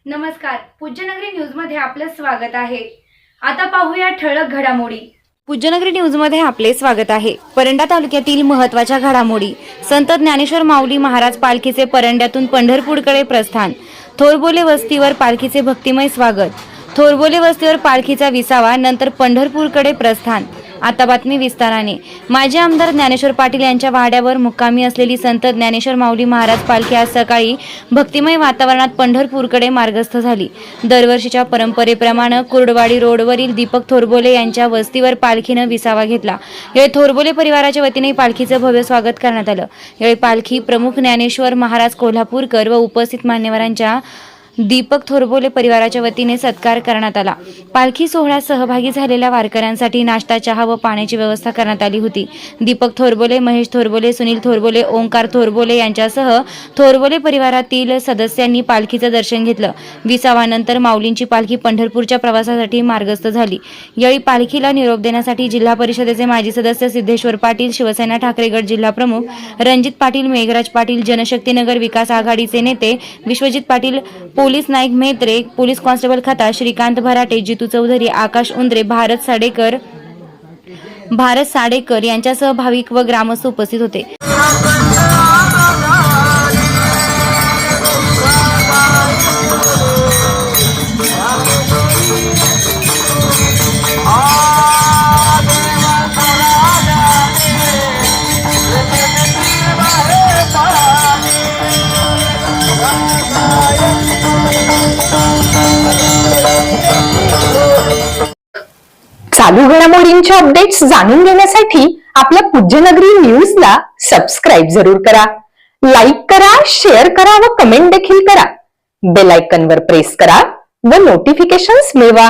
नमस्कार, पूज्यनगरी न्यूज मध्ये आपलं स्वागत आहे। आता पाहूया ठळक घडामोडी। पूज्यनगरी न्यूज मध्ये आपले स्वागत आहे। परंडा तालुक्यातील महत्त्वाच्या घडामोडी। संत ज्ञानेश्वर माऊली महाराज पालखीचे परंड्यातून पंढरपूरकडे प्रस्थान। थोरबोले वस्तीवर पालखीचे भक्तिमय स्वागत। थोरबोले वस्तीवर पालखीचा विसावा, नंतर पंढरपूरकडे प्रस्थान। आता बातमी विस्ताराने। माजी आमदार ज्ञानेश्वर पाटील यांच्या वाड्यावर मुक्कामी असलेली संत ज्ञानेश्वर माऊली महाराज पालखी आज सकाळी भक्तिमय वातावरणात पंढरपूरकडे मार्गस्थ झाली। दरवर्षीच्या परंपरेप्रमाणे कुर्डवाडी रोडवरील दीपक थोरबोले यांच्या वस्तीवर पालखीनं विसावा घेतला। यावेळी थोरबोले परिवाराच्या वतीने पालखीचं भव्य स्वागत करण्यात आलं। यावेळी पालखी प्रमुख ज्ञानेश्वर महाराज कोल्हापूरकर व उपस्थित मान्यवरांच्या दीपक थोरबोले परिवाराच्या वतीने सत्कार करण्यात आला। पालखी सोहळ्यात सहभागी झालेल्या वारकऱ्यांसाठी नाश्ता, चहा व पाण्याची व्यवस्था करण्यात आली होती। दीपक थोरबोले, महेश थोरबोले, सुनील थोरबोले, ओंकार थोरबोले यांच्यासह थोरबोले परिवारातील सदस्यांनी पालखीचं दर्शन घेतलं। विसावानंतर माऊलींची पालखी पंढरपूरच्या प्रवासासाठी मार्गस्थ झाली। यावेळी पालखीला निरोप देण्यासाठी जिल्हा परिषदेचे माजी सदस्य सिद्धेश्वर पाटील, शिवसेना ठाकरे गट जिल्हा प्रमुख रणजित पाटील, मेघराज पाटील, जनशक्तीनगर विकास आघाडीचे नेते Vishwajit Patil, police Naik Mhetre, police constable खता श्रीकांत भराटे, जितू चौधरी, आकाश उंद्रे, भारत साडेकर यांच्यासह भाविक व ग्रामस्थ उपस्थित होते। चालू घडामोडींचे अपडेट्स जाणून घेण्यासाठी आपल्या पूज्यनगरी न्यूजला सबस्क्राईब जरूर करा, लाईक करा, शेअर करा व कमेंट देखील करा। बेल आयकॉनवर प्रेस करा व नोटिफिकेशन्स मिळवा।